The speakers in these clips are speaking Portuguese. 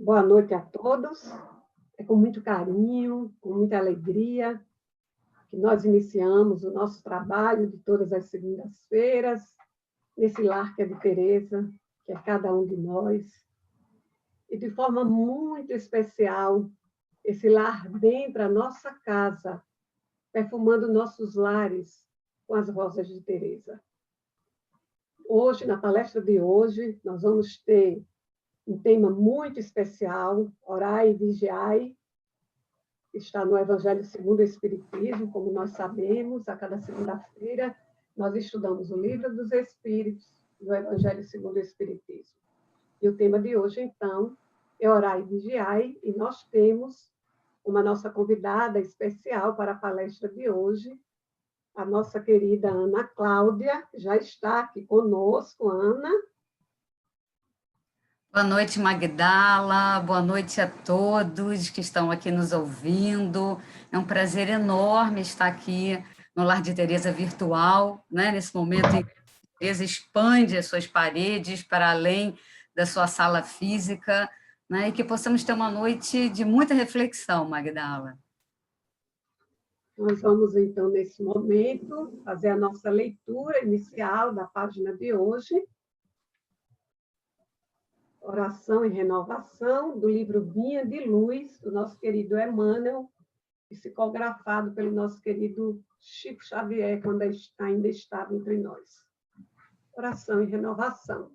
Boa noite a todos. É com muito carinho, com muita alegria, que nós iniciamos o nosso trabalho de todas as segundas-feiras, nesse lar que é de Teresa, que é cada um de nós. E de forma muito especial, esse lar dentro da nossa casa, perfumando nossos lares com as rosas de Teresa. Hoje, na palestra de hoje, nós vamos ter um tema muito especial, Orai e Vigiai, que está no Evangelho segundo o Espiritismo, como nós sabemos, a cada segunda-feira nós estudamos o Livro dos Espíritos, do Evangelho segundo o Espiritismo. E o tema de hoje, então, é Orai e Vigiai, e nós temos uma nossa convidada especial para a palestra de hoje, a nossa querida Ana Cláudia, já está aqui conosco, Ana. Boa noite, Magdala, boa noite a todos que estão aqui nos ouvindo. É um prazer enorme estar aqui no Lar de Teresa virtual, né? Nesse momento em que Teresa expande as suas paredes para além da sua sala física, né? E que possamos ter uma noite de muita reflexão, Magdala. Nós vamos, então, nesse momento, fazer a nossa leitura inicial da página de hoje, Oração e Renovação, do livro Vinha de Luz, do nosso querido Emmanuel, psicografado pelo nosso querido Chico Xavier, quando ainda estava entre nós. Oração e Renovação.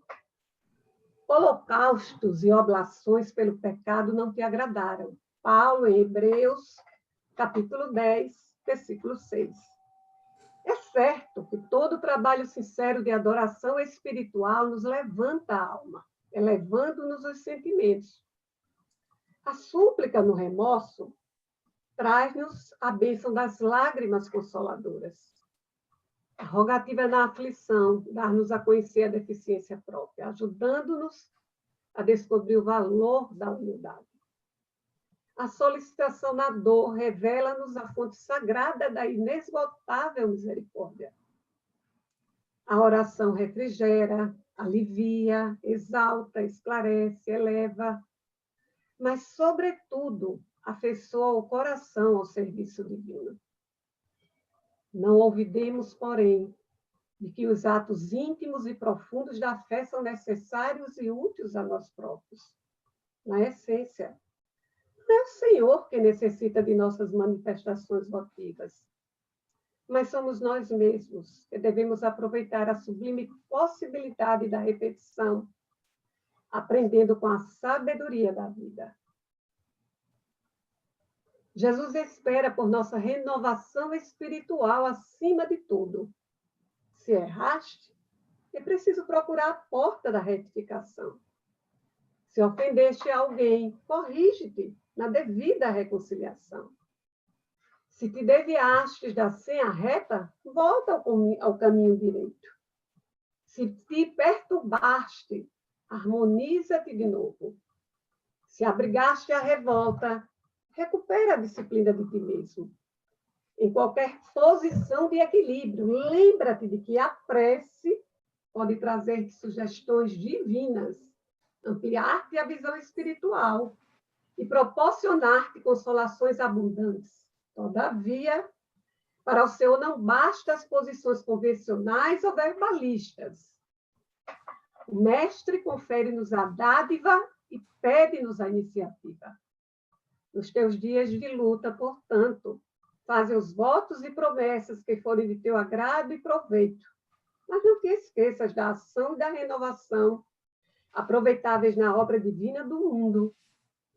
Holocaustos e oblações pelo pecado não te agradaram. Paulo, em Hebreus, capítulo 10, versículo 6. É certo que todo trabalho sincero de adoração espiritual nos levanta a alma, elevando-nos os sentimentos. A súplica no remorso traz-nos a bênção das lágrimas consoladoras. A rogativa na aflição, dar-nos a conhecer a deficiência própria, ajudando-nos a descobrir o valor da humildade. A solicitação na dor revela-nos a fonte sagrada da inesgotável misericórdia. A oração refrigera, alivia, exalta, esclarece, eleva, mas, sobretudo, afeiçoa o coração ao serviço divino. Não olvidemos, porém, de que os atos íntimos e profundos da fé são necessários e úteis a nós próprios. Na essência, não é o Senhor que necessita de nossas manifestações votivas, mas somos nós mesmos que devemos aproveitar a sublime possibilidade da repetição, aprendendo com a sabedoria da vida. Jesus espera por nossa renovação espiritual acima de tudo. Se erraste, é preciso procurar a porta da retificação. Se ofendeste alguém, corrige-te na devida reconciliação. Se te desviastes da senha reta, volta ao caminho direito. Se te perturbaste, harmoniza-te de novo. Se abrigaste a revolta, recupera a disciplina de ti mesmo. Em qualquer posição de equilíbrio, lembra-te de que a prece pode trazer sugestões divinas, ampliar-te a visão espiritual e proporcionar-te consolações abundantes. Todavia, para o Senhor não basta as posições convencionais ou verbalistas. O Mestre confere-nos a dádiva e pede-nos a iniciativa. Nos teus dias de luta, portanto, faze os votos e promessas que forem de teu agrado e proveito. Mas não te esqueças da ação e da renovação, aproveitáveis na obra divina do mundo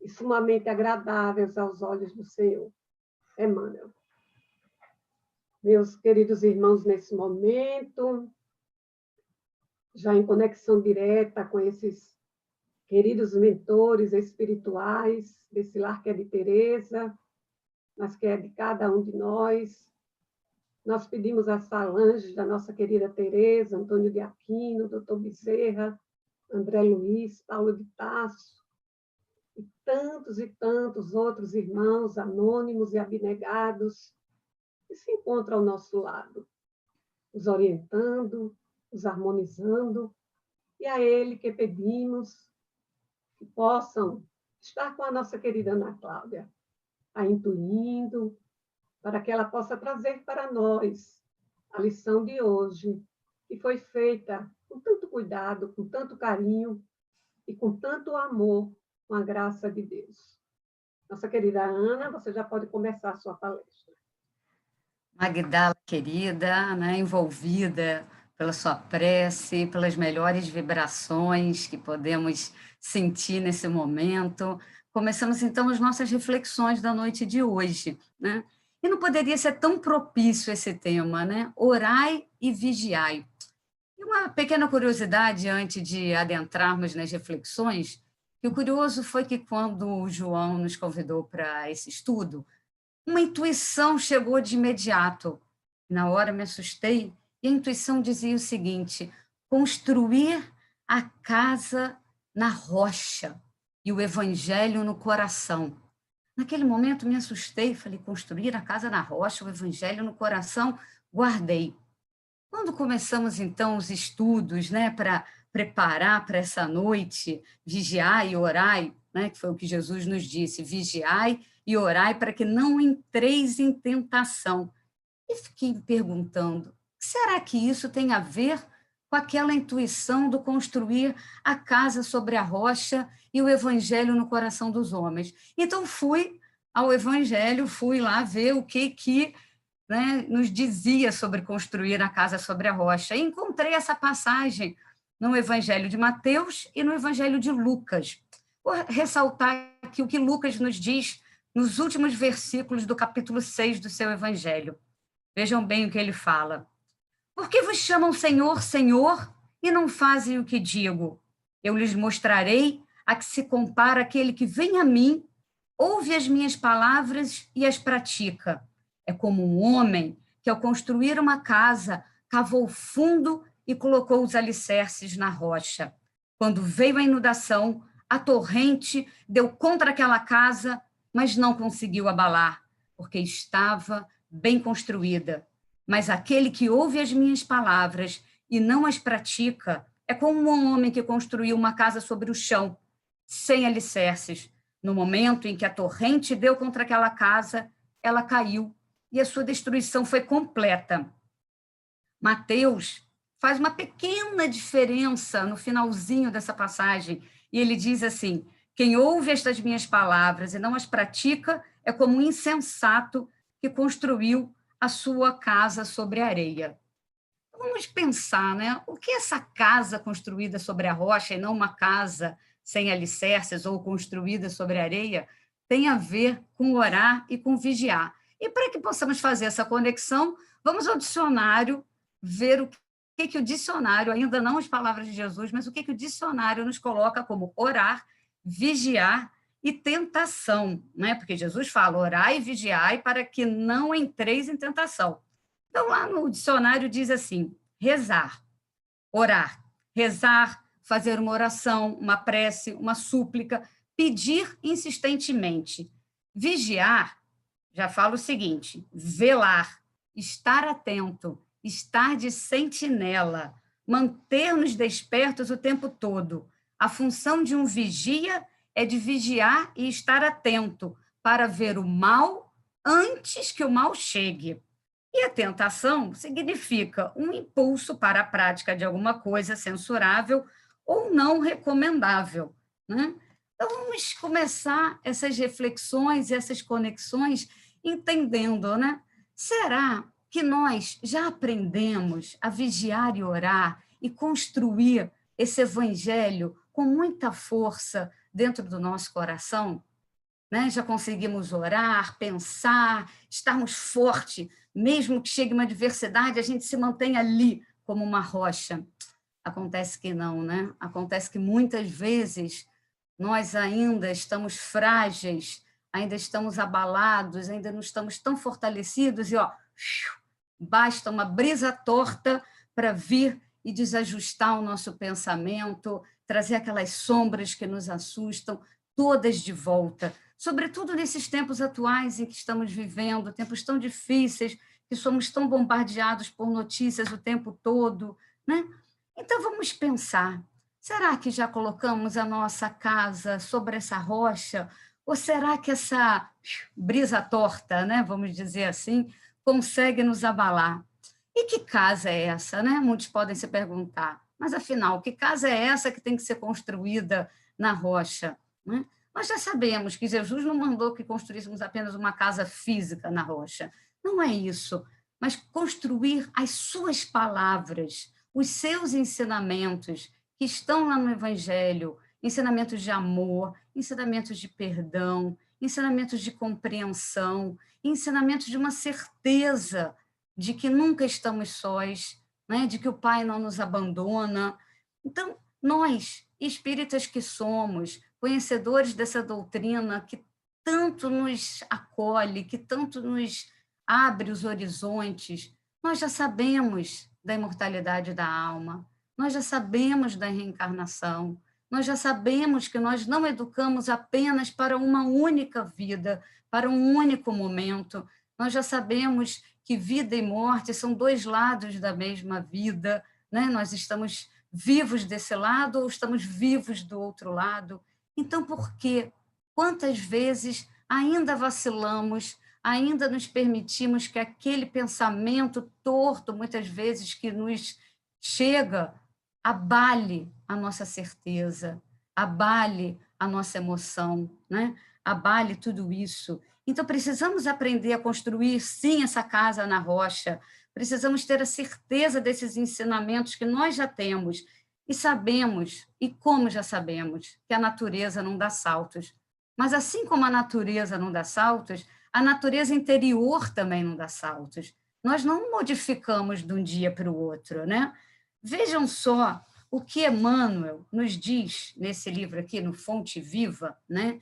e sumamente agradáveis aos olhos do Senhor. Emmanuel. Meus queridos irmãos, nesse momento, já em conexão direta com esses queridos mentores espirituais desse lar que é de Teresa, mas que é de cada um de nós, nós pedimos as falanges da nossa querida Teresa, Antônio de Aquino, Dr. Bezerra, André Luiz, Paulo de Tarso, e tantos outros irmãos anônimos e abnegados que se encontram ao nosso lado, os orientando, os harmonizando, e a Ele que pedimos que possam estar com a nossa querida Ana Cláudia, a intuindo, para que ela possa trazer para nós a lição de hoje, que foi feita com tanto cuidado, com tanto carinho e com tanto amor, com a graça de Deus. Nossa querida Ana, você já pode começar a sua palestra. Magdala, querida, né, envolvida pela sua prece, pelas melhores vibrações que podemos sentir nesse momento. Começamos, então, as nossas reflexões da noite de hoje, né? E não poderia ser tão propício esse tema, né? Orai e vigiai. E uma pequena curiosidade antes de adentrarmos nas reflexões, que o curioso foi que quando o João nos convidou para esse estudo, uma intuição chegou de imediato. Na hora me assustei e a intuição dizia o seguinte: construir a casa na rocha e o evangelho no coração. Naquele momento me assustei, falei: construir a casa na rocha, o evangelho no coração, guardei. Quando começamos, então, os estudos, né, para preparar para essa noite, vigiai e orai, né, que foi o que Jesus nos disse, vigiai e orai para que não entreis em tentação. E fiquei me perguntando, será que isso tem a ver com aquela intuição do construir a casa sobre a rocha e o evangelho no coração dos homens? Então, fui ao evangelho, fui lá ver o que né, nos dizia sobre construir a casa sobre a rocha. E encontrei essa passagem no Evangelho de Mateus e no Evangelho de Lucas. Vou ressaltar aqui o que Lucas nos diz nos últimos versículos do capítulo 6 do seu Evangelho. Vejam bem o que ele fala. Por que vos chamam Senhor, Senhor, e não fazem o que digo? Eu lhes mostrarei a que se compara aquele que vem a mim, ouve as minhas palavras e as pratica. É como um homem que, ao construir uma casa, cavou fundo e colocou os alicerces na rocha. Quando veio a inundação, a torrente deu contra aquela casa, mas não conseguiu abalar, porque estava bem construída. Mas aquele que ouve as minhas palavras e não as pratica é como um homem que construiu uma casa sobre o chão, sem alicerces. No momento em que a torrente deu contra aquela casa, ela caiu e a sua destruição foi completa. Mateus faz uma pequena diferença no finalzinho dessa passagem, e ele diz assim: quem ouve estas minhas palavras e não as pratica é como um insensato que construiu a sua casa sobre a areia. Vamos pensar, né? O que essa casa construída sobre a rocha e não uma casa sem alicerces ou construída sobre a areia tem a ver com orar e com vigiar? E para que possamos fazer essa conexão, vamos ao dicionário ver o que o dicionário, ainda não as palavras de Jesus, mas o que o dicionário nos coloca como orar, vigiar e tentação, né? Porque Jesus fala, orai e vigiai para que não entreis em tentação. Então, lá no dicionário diz assim, rezar, orar, rezar, fazer uma oração, uma prece, uma súplica, pedir insistentemente. Vigiar, já fala o seguinte, velar, estar atento, estar de sentinela, manter-nos despertos o tempo todo. A função de um vigia é de vigiar e estar atento para ver o mal antes que o mal chegue. E a tentação significa um impulso para a prática de alguma coisa censurável ou não recomendável, né? Então, vamos começar essas reflexões, essas conexões, entendendo, né? Será que nós já aprendemos a vigiar e orar e construir esse evangelho com muita força dentro do nosso coração? Né? Já conseguimos orar, pensar, estarmos fortes, mesmo que chegue uma adversidade, a gente se mantém ali como uma rocha. Acontece que não, né? Acontece que muitas vezes nós ainda estamos frágeis, ainda estamos abalados, ainda não estamos tão fortalecidos e, ó, basta uma brisa torta para vir e desajustar o nosso pensamento, trazer aquelas sombras que nos assustam, todas de volta. Sobretudo nesses tempos atuais em que estamos vivendo, tempos tão difíceis, que somos tão bombardeados por notícias o tempo todo, né? Então, vamos pensar, Será que já colocamos a nossa casa sobre essa rocha? Ou será que essa brisa torta, né, vamos dizer assim, consegue nos abalar? E que casa é essa, né? Muitos podem se perguntar. Mas, afinal, que casa é essa que tem que ser construída na rocha, né? Nós já sabemos que Jesus não mandou que construíssemos apenas uma casa física na rocha. Não é isso. Mas construir as suas palavras, os seus ensinamentos que estão lá no Evangelho, ensinamentos de amor, ensinamentos de perdão, ensinamentos de compreensão, ensinamentos de uma certeza de que nunca estamos sós, né? De que o Pai não nos abandona. Então, nós, espíritas que somos, conhecedores dessa doutrina que tanto nos acolhe, que tanto nos abre os horizontes, nós já sabemos da imortalidade da alma, nós já sabemos da reencarnação, nós já sabemos que nós não educamos apenas para uma única vida, para um único momento, nós já sabemos que vida e morte são dois lados da mesma vida, né? Nós estamos vivos desse lado ou estamos vivos do outro lado. Então, por quê? Quantas vezes ainda vacilamos, ainda nos permitimos que aquele pensamento torto, muitas vezes, que nos chega, abale a nossa certeza, abale a nossa emoção, né? Abale tudo isso. Então, precisamos aprender a construir, sim, essa casa na rocha, precisamos ter a certeza desses ensinamentos que nós já temos e sabemos, e como já sabemos, que a natureza não dá saltos. Mas, assim como a natureza não dá saltos, a natureza interior também não dá saltos. Nós não modificamos de um dia para o outro, né? Vejam só o que Emmanuel nos diz nesse livro aqui, no Fonte Viva, né?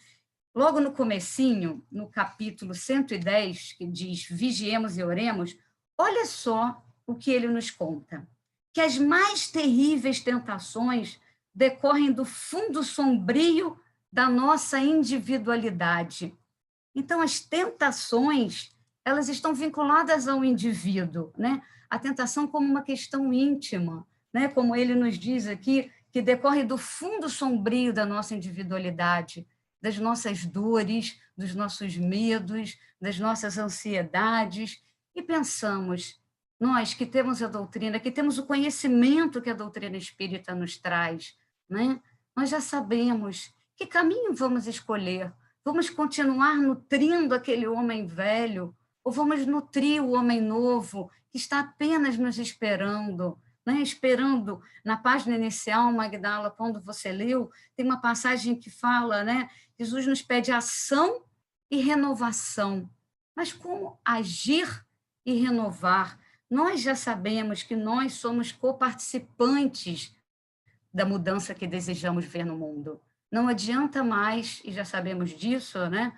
Logo no comecinho, no capítulo 110, que diz vigiemos e oremos, olha só o que ele nos conta, que as mais terríveis tentações decorrem do fundo sombrio da nossa individualidade. Então, as tentações, elas estão vinculadas ao indivíduo, né? A tentação como uma questão íntima, né? Como ele nos diz aqui, que decorre do fundo sombrio da nossa individualidade, das nossas dores, dos nossos medos, das nossas ansiedades, e pensamos, nós que temos a doutrina, que temos o conhecimento que a doutrina espírita nos traz, né? Nós já sabemos que caminho vamos escolher. Vamos continuar nutrindo aquele homem velho, ou vamos nutrir o homem novo, que está apenas nos esperando, né? Esperando, na página inicial, Magdala, quando você leu, tem uma passagem que fala, né? Jesus nos pede ação e renovação. Mas como agir e renovar? Nós já sabemos que nós somos coparticipantes da mudança que desejamos ver no mundo. Não adianta mais, e já sabemos disso, né?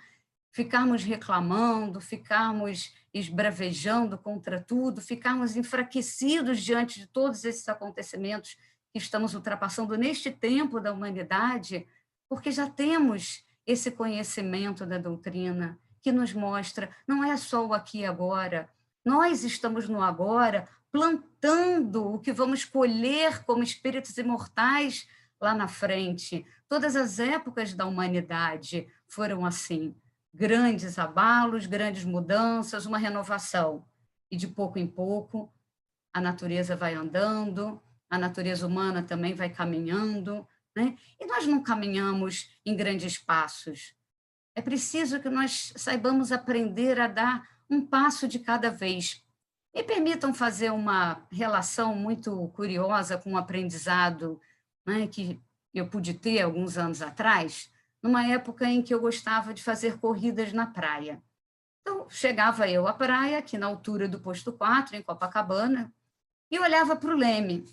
Ficarmos reclamando, ficarmos esbravejando contra tudo, ficarmos enfraquecidos diante de todos esses acontecimentos que estamos ultrapassando neste tempo da humanidade, porque já temos esse conhecimento da doutrina que nos mostra, não é só o aqui e agora, nós estamos no agora, plantando o que vamos colher como espíritos imortais lá na frente. Todas as épocas da humanidade foram assim, grandes abalos, grandes mudanças, uma renovação. E de pouco em pouco, a natureza vai andando, a natureza humana também vai caminhando, né? E nós não caminhamos em grandes passos. É preciso que nós saibamos aprender a dar um passo de cada vez. Me permitam fazer uma relação muito curiosa com o aprendizado, né, que eu pude ter alguns anos atrás, numa época em que eu gostava de fazer corridas na praia. Então, chegava eu à praia, aqui na altura do posto 4, em Copacabana, e olhava para o Leme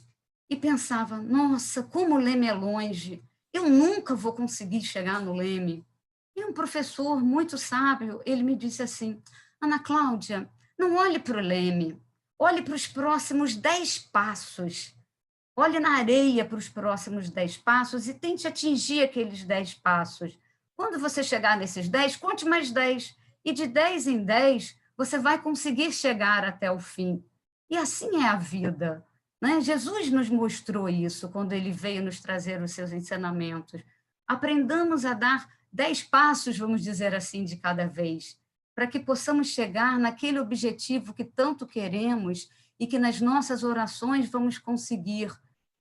e pensava, nossa, como o Leme é longe, eu nunca vou conseguir chegar no Leme. E um professor muito sábio, ele me disse assim, Ana Cláudia, não olhe para o Leme, olhe para os próximos 10 passos. Olhe na areia para os próximos 10 passos e tente atingir aqueles 10 passos. Quando você chegar nesses 10, conte mais 10. E de 10 em 10, você vai conseguir chegar até o fim. E assim é a vida. né? Jesus nos mostrou isso quando ele veio nos trazer os seus ensinamentos. Aprendamos a dar 10 passos, vamos dizer assim, de cada vez, para que possamos chegar naquele objetivo que tanto queremos e que nas nossas orações vamos conseguir,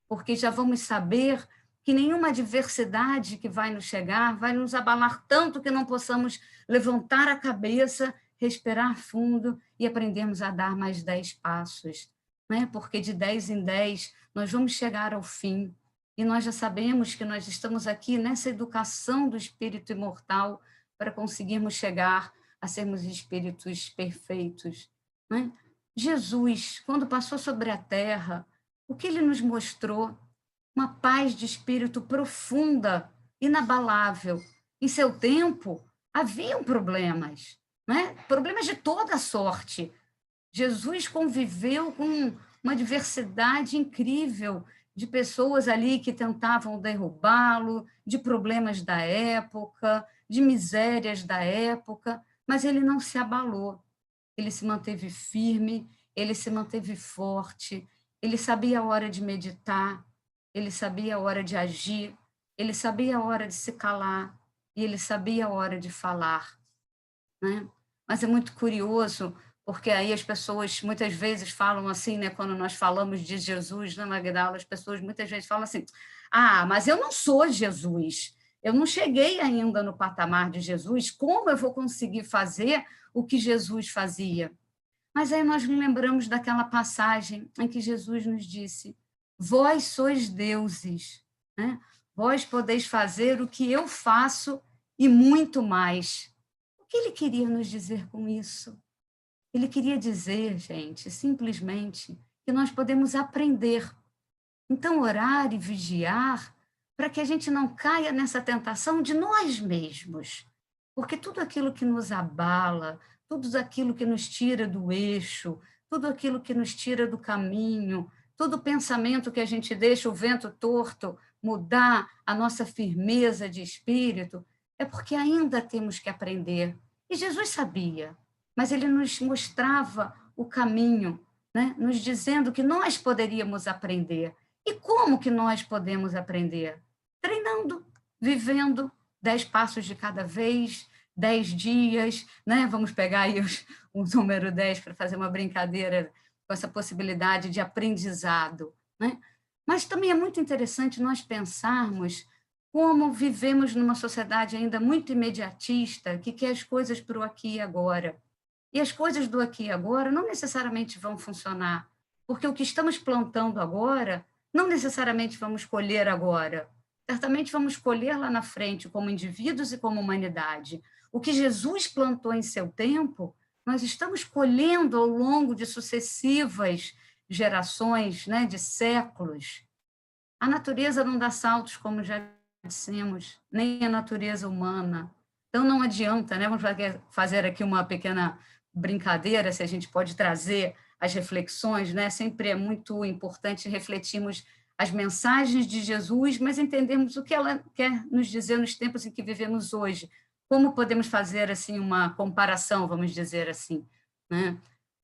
porque já vamos saber que nenhuma adversidade que vai nos chegar vai nos abalar tanto que não possamos levantar a cabeça, respirar fundo e aprendermos a dar mais 10 passos, né? Porque de 10 em 10 nós vamos chegar ao fim, e nós já sabemos que nós estamos aqui nessa educação do espírito imortal para conseguirmos chegar a sermos espíritos perfeitos, né? Jesus, quando passou sobre a terra, o que ele nos mostrou? Uma paz de espírito profunda, inabalável. Em seu tempo, haviam problemas, né? Problemas de toda sorte. Jesus conviveu com uma diversidade incrível de pessoas ali que tentavam derrubá-lo, de problemas da época, de misérias da época, mas ele não se abalou. Ele se manteve firme, ele se manteve forte, ele sabia a hora de meditar, ele sabia a hora de agir, ele sabia a hora de se calar e ele sabia a hora de falar, né? Mas é muito curioso, porque aí as pessoas muitas vezes falam assim, né, quando nós falamos de Jesus na Magdala, as pessoas muitas vezes falam assim: ah, mas eu não sou Jesus, eu não cheguei ainda no patamar de Jesus, como eu vou conseguir fazer o que Jesus fazia? Mas aí nós nos lembramos daquela passagem em que Jesus nos disse: vós sois deuses, né? Vós podeis fazer o que eu faço e muito mais. O que ele queria nos dizer com isso? Ele queria dizer, gente, simplesmente, que nós podemos aprender. Então, orar e vigiar para que a gente não caia nessa tentação de nós mesmos. Porque tudo aquilo que nos abala, tudo aquilo que nos tira do eixo, tudo aquilo que nos tira do caminho, todo pensamento que a gente deixa o vento torto mudar a nossa firmeza de espírito, é porque ainda temos que aprender. E Jesus sabia, mas ele nos mostrava o caminho, né? Nos dizendo que nós poderíamos aprender. E como que nós podemos aprender? Treinando, vivendo 10 passos de cada vez, 10 dias, né? Vamos pegar aí o número 10 para fazer uma brincadeira com essa possibilidade de aprendizado, né? Mas também é muito interessante nós pensarmos como vivemos numa sociedade ainda muito imediatista, que quer as coisas para o aqui e agora. E as coisas do aqui e agora não necessariamente vão funcionar, porque o que estamos plantando agora não necessariamente vamos colher agora. Certamente vamos colher lá na frente, como indivíduos e como humanidade. O que Jesus plantou em seu tempo, nós estamos colhendo ao longo de sucessivas gerações, né, de séculos. A natureza não dá saltos, como já dissemos, nem a natureza humana. Então, não adianta, né? Vamos fazer aqui uma pequena brincadeira, se a gente pode trazer as reflexões, né? Sempre é muito importante refletirmos as mensagens de Jesus, mas entendermos o que ela quer nos dizer nos tempos em que vivemos hoje. Como podemos fazer assim uma comparação, vamos dizer assim, né?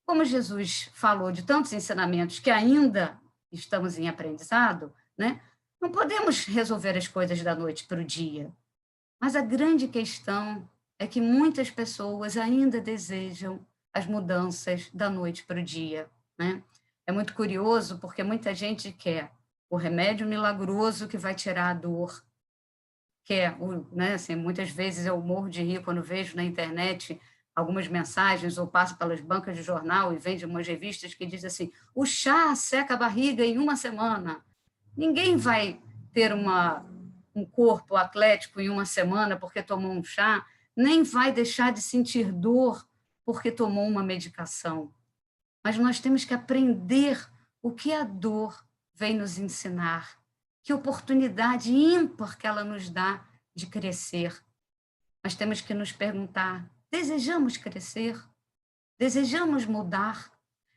Como Jesus falou de tantos ensinamentos que ainda estamos em aprendizado, né? Não podemos resolver as coisas da noite para o dia. Mas a grande questão é que muitas pessoas ainda desejam as mudanças da noite para o dia, né? É muito curioso porque muita gente quer o remédio milagroso que vai tirar a dor, quer, né? Assim, muitas vezes eu morro de rir quando vejo na internet algumas mensagens ou passo pelas bancas de jornal e vende umas revistas que diz assim: o chá seca a barriga em uma semana. Ninguém vai ter um corpo atlético em uma semana porque tomou um chá, nem vai deixar de sentir dor porque tomou uma medicação. Mas nós temos que aprender o que a dor vem nos ensinar, que oportunidade ímpar que ela nos dá de crescer. Nós temos que nos perguntar: desejamos crescer? Desejamos mudar?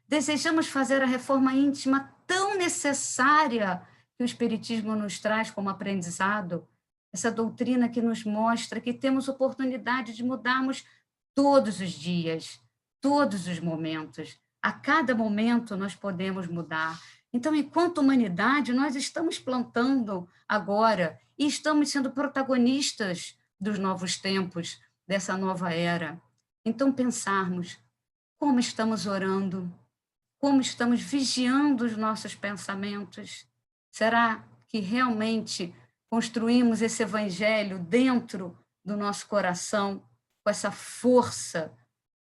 Desejamos fazer a reforma íntima tão necessária que o Espiritismo nos traz como aprendizado? Essa doutrina que nos mostra que temos oportunidade de mudarmos todos os dias, todos os momentos. A cada momento nós podemos mudar. Então, enquanto humanidade, nós estamos plantando agora e estamos sendo protagonistas dos novos tempos, dessa nova era. Então, pensarmos como estamos orando, como estamos vigiando os nossos pensamentos. Será que realmente construímos esse evangelho dentro do nosso coração, com essa força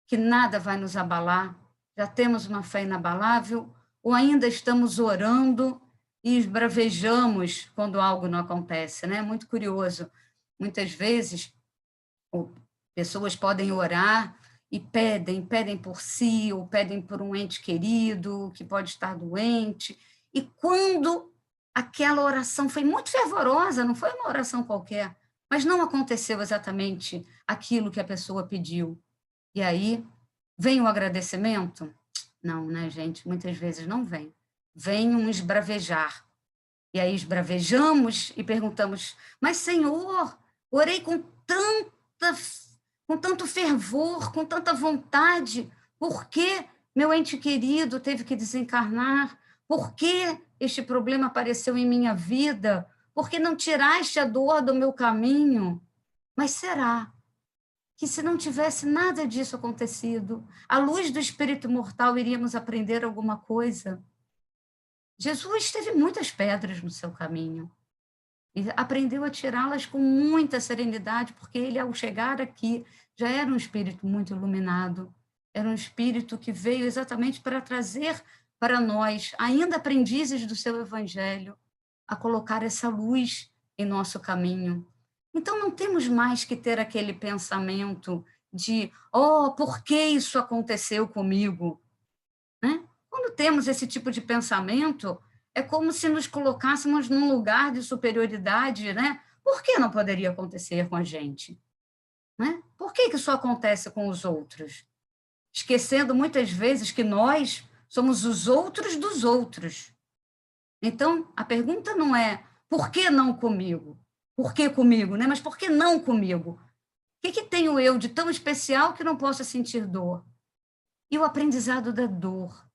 que nada vai nos abalar? Já temos uma fé inabalável ou ainda estamos orando e esbravejamos quando algo não acontece, né? Muito curioso. Muitas vezes, pessoas podem orar e pedem por si, ou pedem por um ente querido que pode estar doente, e quando aquela oração foi muito fervorosa, não foi uma oração qualquer, mas não aconteceu exatamente aquilo que a pessoa pediu. E aí, vem o agradecimento? Não, né, gente? Muitas vezes não vem. Vem um esbravejar. E aí esbravejamos e perguntamos, mas, Senhor, orei com tanto fervor, com tanta vontade, por que meu ente querido teve que desencarnar? Por que este problema apareceu em minha vida? Por que não tiraste a dor do meu caminho? Mas será que se não tivesse nada disso acontecido, à luz do espírito imortal iríamos aprender alguma coisa? Jesus teve muitas pedras no seu caminho e aprendeu a tirá-las com muita serenidade, porque ele, ao chegar aqui, já era um espírito muito iluminado, era um espírito que veio exatamente para trazer para nós, ainda aprendizes do seu evangelho, a colocar essa luz em nosso caminho. Então, não temos mais que ter aquele pensamento de, oh, por que isso aconteceu comigo? Né? Quando temos esse tipo de pensamento, é como se nos colocássemos num lugar de superioridade, né? Por que não poderia acontecer com a gente? Né? Por que isso acontece com os outros? Esquecendo muitas vezes que nós somos os outros dos outros. Então, a pergunta não é por que não comigo? Por que comigo, né? Mas por que não comigo? O que tenho eu de tão especial que não possa sentir dor? E o aprendizado da dor,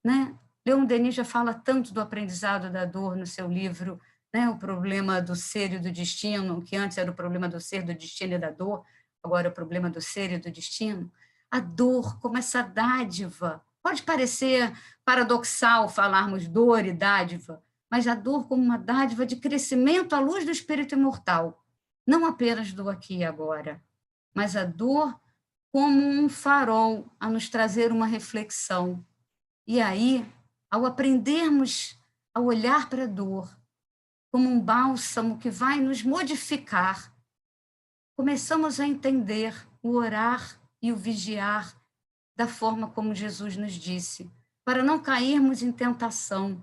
né? Leon Denis já fala tanto do aprendizado da dor no seu livro, né? O problema do ser e do destino, que antes era o problema do ser, do destino e da dor, agora é o problema do ser e do destino. A dor como essa dádiva. Pode parecer paradoxal falarmos dor e dádiva, mas a dor como uma dádiva de crescimento à luz do espírito imortal, não apenas do aqui e agora, mas a dor como um farol a nos trazer uma reflexão. E aí, ao aprendermos a olhar para a dor como um bálsamo que vai nos modificar, começamos a entender o orar e o vigiar da forma como Jesus nos disse, para não cairmos em tentação.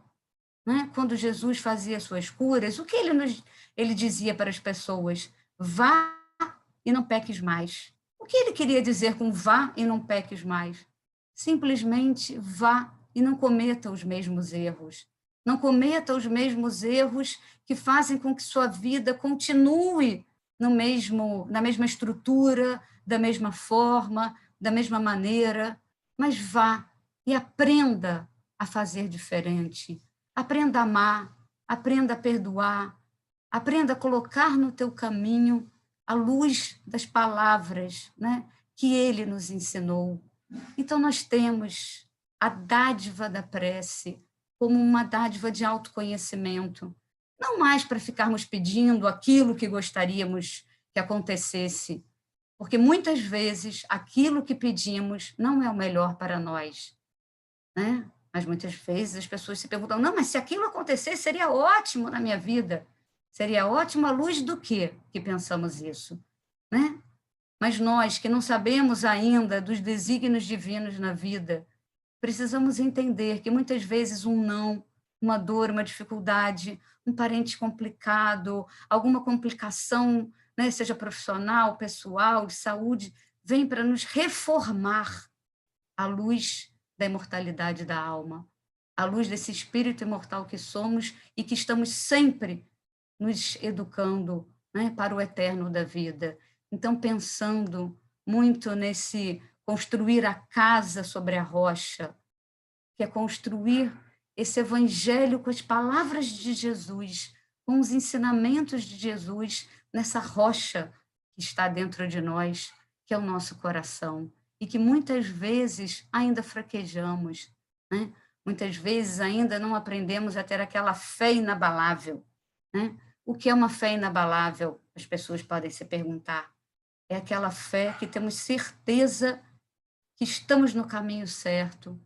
Né? Quando Jesus fazia suas curas, o que ele dizia para as pessoas? Vá e não peques mais. O que ele queria dizer com vá e não peques mais? Simplesmente vá e não cometa os mesmos erros. Não cometa os mesmos erros que fazem com que sua vida continue na mesma estrutura, da mesma forma, da mesma maneira, mas vá e aprenda a fazer diferente. Aprenda a amar, aprenda a perdoar, aprenda a colocar no teu caminho a luz das palavras, né, que ele nos ensinou. Então, nós temos a dádiva da prece como uma dádiva de autoconhecimento, não mais para ficarmos pedindo aquilo que gostaríamos que acontecesse, porque muitas vezes aquilo que pedimos não é o melhor para nós, né? Mas muitas vezes as pessoas se perguntam, não, mas se aquilo acontecesse, seria ótimo na minha vida. Seria ótimo à luz do quê que pensamos isso, né? Mas nós que não sabemos ainda dos desígnios divinos na vida, precisamos entender que muitas vezes um não, uma dor, uma dificuldade, um parente complicado, alguma complicação, né, seja profissional, pessoal, de saúde, vem para nos reformar à luz da imortalidade da alma, à luz desse espírito imortal que somos e que estamos sempre nos educando, né, para o eterno da vida. Então, pensando muito nesse construir a casa sobre a rocha, que é construir esse evangelho com as palavras de Jesus, com os ensinamentos de Jesus nessa rocha que está dentro de nós, que é o nosso coração, e que muitas vezes ainda fraquejamos, né? Muitas vezes ainda não aprendemos a ter aquela fé inabalável, né? O que é uma fé inabalável? As pessoas podem se perguntar. É aquela fé que temos certeza que estamos no caminho certo,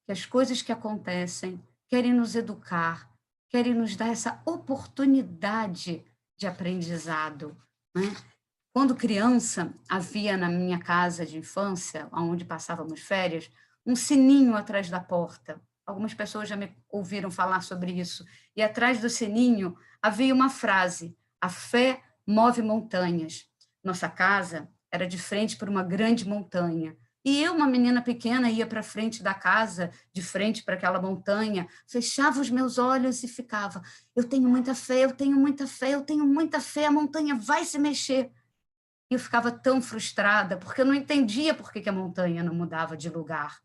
que as coisas que acontecem querem nos educar, querem nos dar essa oportunidade de aprendizado, né? Quando criança, havia na minha casa de infância, onde passávamos férias, um sininho atrás da porta. Algumas pessoas já me ouviram falar sobre isso. E atrás do sininho havia uma frase: a fé move montanhas. Nossa casa era de frente para uma grande montanha. E eu, uma menina pequena, ia para frente da casa, de frente para aquela montanha, fechava os meus olhos e ficava: eu tenho muita fé, eu tenho muita fé, eu tenho muita fé, a montanha vai se mexer. E eu ficava tão frustrada, porque eu não entendia por que a montanha não mudava de lugar.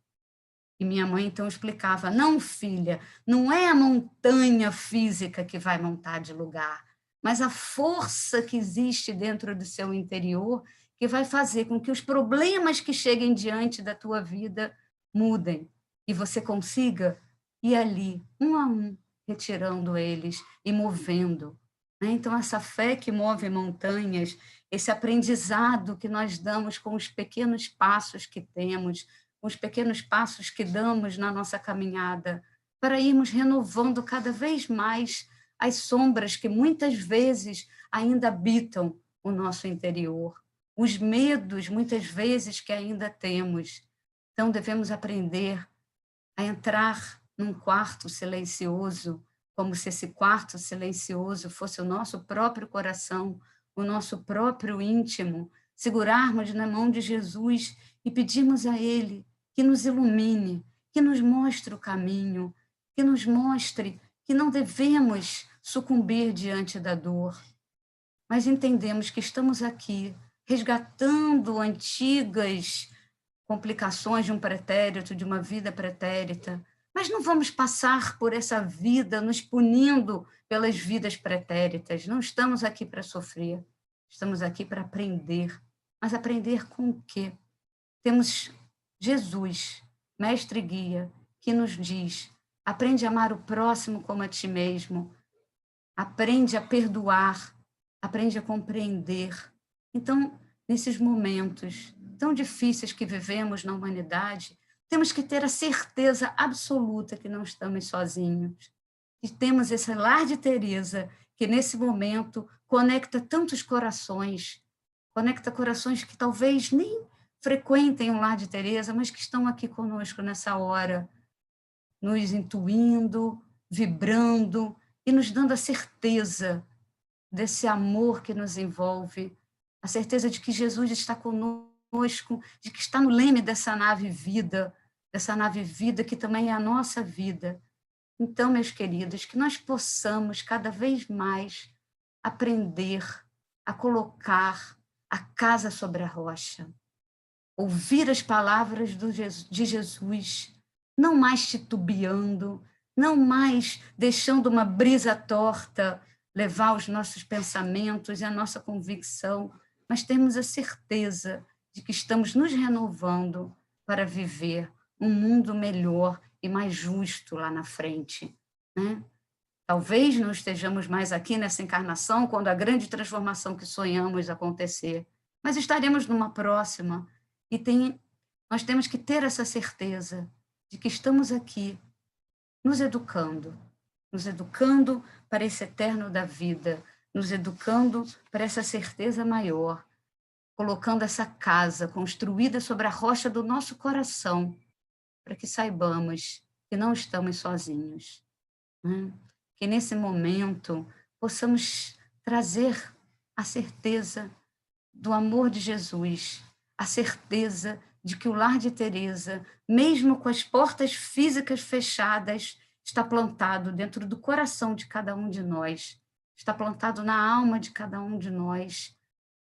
E minha mãe então explicava: não, filha, não é a montanha física que vai montar de lugar, mas a força que existe dentro do seu interior que vai fazer com que os problemas que cheguem diante da tua vida mudem e você consiga ir ali, um a um, retirando eles e movendo, né? Então, essa fé que move montanhas, esse aprendizado que nós damos com os pequenos passos que temos, os pequenos passos que damos na nossa caminhada, para irmos renovando cada vez mais as sombras que muitas vezes ainda habitam o nosso interior, os medos, muitas vezes, que ainda temos. Então, devemos aprender a entrar num quarto silencioso, como se esse quarto silencioso fosse o nosso próprio coração, o nosso próprio íntimo, segurarmos na mão de Jesus e pedirmos a Ele que nos ilumine, que nos mostre o caminho, que nos mostre que não devemos sucumbir diante da dor, mas entendemos que estamos aqui resgatando antigas complicações de um pretérito, de uma vida pretérita, mas não vamos passar por essa vida nos punindo pelas vidas pretéritas. Não estamos aqui para sofrer, estamos aqui para aprender. Mas aprender com o quê? Temos Jesus, mestre e guia, que nos diz: aprende a amar o próximo como a ti mesmo, aprende a perdoar, aprende a compreender. Então, nesses momentos tão difíceis que vivemos na humanidade, temos que ter a certeza absoluta que não estamos sozinhos. E temos esse lar de Teresa, que nesse momento conecta tantos corações, conecta corações que talvez nem frequentem o lar de Teresa, mas que estão aqui conosco nessa hora, nos intuindo, vibrando e nos dando a certeza desse amor que nos envolve, a certeza de que Jesus está conosco, de que está no leme dessa nave vida que também é a nossa vida. Então, meus queridos, que nós possamos cada vez mais aprender a colocar a casa sobre a rocha, ouvir as palavras de Jesus, não mais titubeando, não mais deixando uma brisa torta levar os nossos pensamentos e a nossa convicção, mas termos a certeza de que estamos nos renovando para viver um mundo melhor e mais justo lá na frente, né? Talvez não estejamos mais aqui nessa encarnação quando a grande transformação que sonhamos acontecer, mas estaremos numa próxima. E nós temos que ter essa certeza de que estamos aqui nos educando para esse eterno da vida, nos educando para essa certeza maior, colocando essa casa construída sobre a rocha do nosso coração, para que saibamos que não estamos sozinhos, né? Que nesse momento possamos trazer a certeza do amor de Jesus, a certeza de que o lar de Teresa, mesmo com as portas físicas fechadas, está plantado dentro do coração de cada um de nós, está plantado na alma de cada um de nós,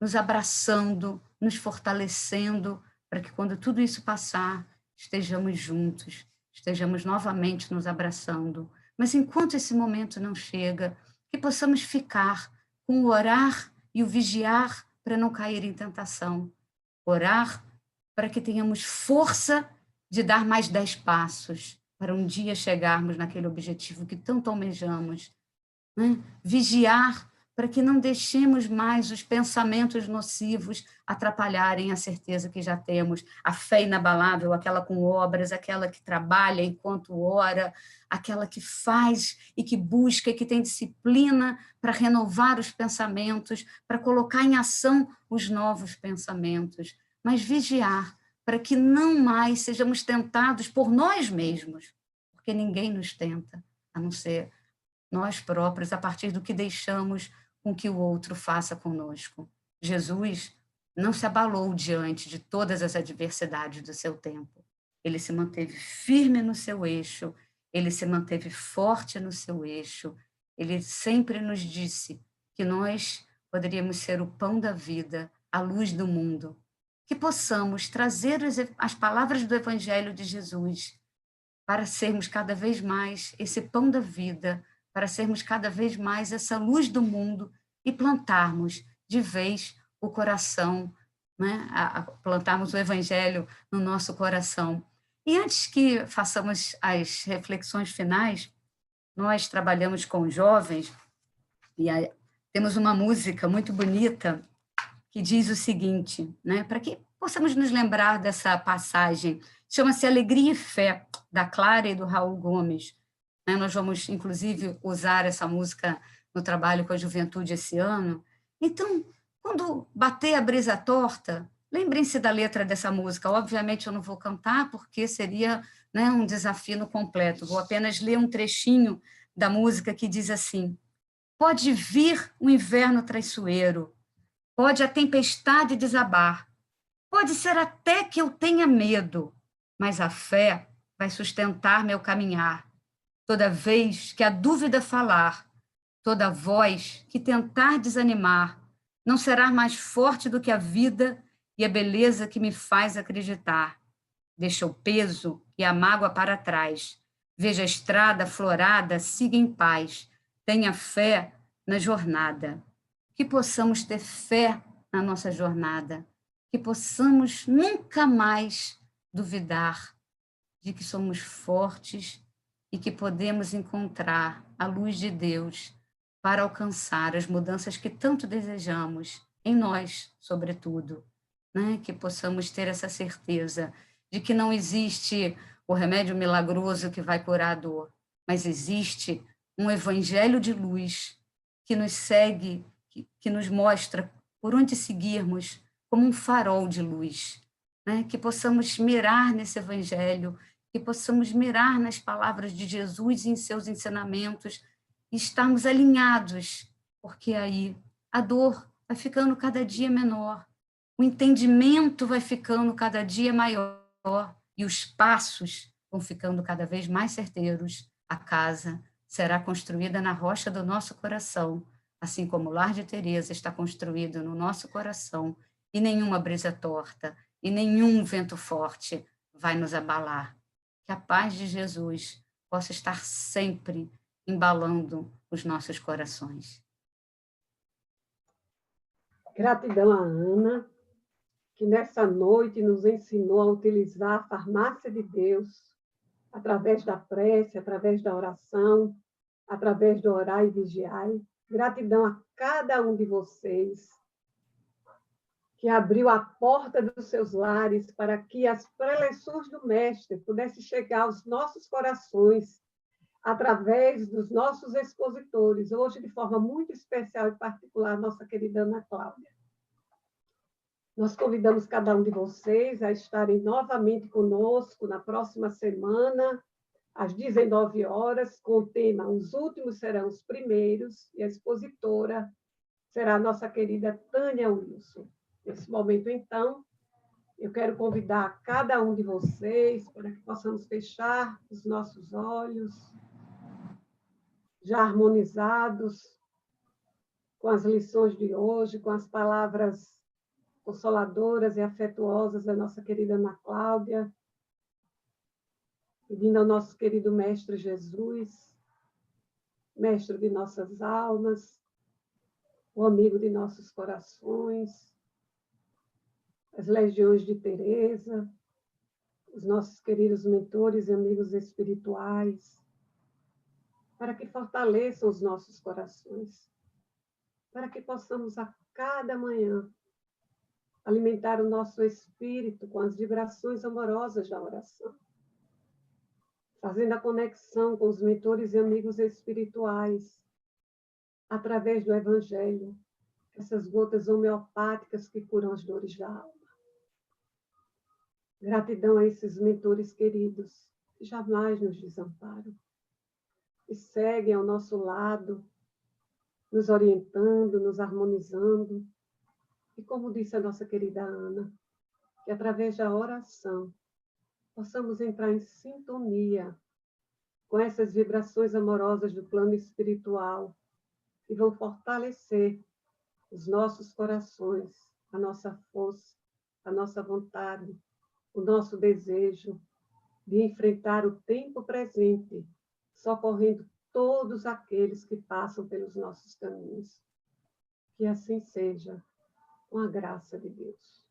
nos abraçando, nos fortalecendo, para que quando tudo isso passar, estejamos juntos, estejamos novamente nos abraçando. Mas enquanto esse momento não chega, que possamos ficar com o orar e o vigiar para não cair em tentação. Orar para que tenhamos força de dar mais 10 passos para um dia chegarmos naquele objetivo que tanto almejamos, né? Vigiar para que não deixemos mais os pensamentos nocivos atrapalharem a certeza que já temos, a fé inabalável, aquela com obras, aquela que trabalha enquanto ora, aquela que faz e que busca e que tem disciplina para renovar os pensamentos, para colocar em ação os novos pensamentos, mas vigiar para que não mais sejamos tentados por nós mesmos, porque ninguém nos tenta, a não ser nós próprios, a partir do que deixamos com que o outro faça conosco. Jesus não se abalou diante de todas as adversidades do seu tempo. Ele se manteve firme no seu eixo, ele se manteve forte no seu eixo. Ele sempre nos disse que nós poderíamos ser o pão da vida, a luz do mundo, que possamos trazer as palavras do Evangelho de Jesus para sermos cada vez mais esse pão da vida, para sermos cada vez mais essa luz do mundo e plantarmos de vez o coração, né? Plantarmos o Evangelho no nosso coração. E antes que façamos as reflexões finais, nós trabalhamos com jovens e temos uma música muito bonita que diz o seguinte, né? Para que possamos nos lembrar dessa passagem, chama-se Alegria e Fé, da Clara e do Raul Gomes. Nós vamos, inclusive, usar essa música no trabalho com a juventude esse ano. Então, quando bater a brisa torta, lembrem-se da letra dessa música. Obviamente, eu não vou cantar, porque seria, né, um desafio no completo. Vou apenas ler um trechinho da música que diz assim: pode vir o inverno traiçoeiro, pode a tempestade desabar, pode ser até que eu tenha medo, mas a fé vai sustentar meu caminhar. Toda vez que a dúvida falar, toda voz que tentar desanimar, não será mais forte do que a vida e a beleza que me faz acreditar. Deixa o peso e a mágoa para trás. Veja a estrada florada, siga em paz. Tenha fé na jornada. Que possamos ter fé na nossa jornada. Que possamos nunca mais duvidar de que somos fortes e que podemos encontrar a luz de Deus para alcançar as mudanças que tanto desejamos, em nós, sobretudo, né? Que possamos ter essa certeza de que não existe o remédio milagroso que vai curar a dor, mas existe um evangelho de luz que nos segue, que nos mostra por onde seguirmos, como um farol de luz, né? Que possamos mirar nesse evangelho, que possamos mirar nas palavras de Jesus e em seus ensinamentos e estarmos alinhados, porque aí a dor vai ficando cada dia menor, o entendimento vai ficando cada dia maior e os passos vão ficando cada vez mais certeiros. A casa será construída na rocha do nosso coração, assim como o lar de Teresa está construído no nosso coração, e nenhuma brisa torta e nenhum vento forte vai nos abalar. Que a paz de Jesus possa estar sempre embalando os nossos corações. Gratidão a Ana, que nessa noite nos ensinou a utilizar a farmácia de Deus, através da prece, através da oração, através do orar e vigiar. Gratidão a cada um de vocês que abriu a porta dos seus lares para que as preleções do Mestre pudessem chegar aos nossos corações através dos nossos expositores, hoje de forma muito especial e particular, nossa querida Ana Cláudia. Nós convidamos cada um de vocês a estarem novamente conosco na próxima semana, às 19 horas, com o tema Os Últimos Serão os Primeiros, e a expositora será a nossa querida Tânia Wilson. Nesse momento, então, eu quero convidar cada um de vocês para que possamos fechar os nossos olhos, já harmonizados com as lições de hoje, com as palavras consoladoras e afetuosas da nossa querida Ana Cláudia. pedindo ao nosso querido Mestre Jesus, Mestre de nossas almas, o amigo de nossos corações, as legiões de Teresa, os nossos queridos mentores e amigos espirituais, para que fortaleçam os nossos corações, para que possamos a cada manhã alimentar o nosso espírito com as vibrações amorosas da oração, fazendo a conexão com os mentores e amigos espirituais, através do Evangelho, essas gotas homeopáticas que curam as dores da alma. Gratidão a esses mentores queridos, que jamais nos desamparam, e seguem ao nosso lado, nos orientando, nos harmonizando. E como disse a nossa querida Ana, que através da oração possamos entrar em sintonia com essas vibrações amorosas do plano espiritual, que vão fortalecer os nossos corações, a nossa força, a nossa vontade, o nosso desejo de enfrentar o tempo presente, socorrendo todos aqueles que passam pelos nossos caminhos. Que assim seja, com a graça de Deus.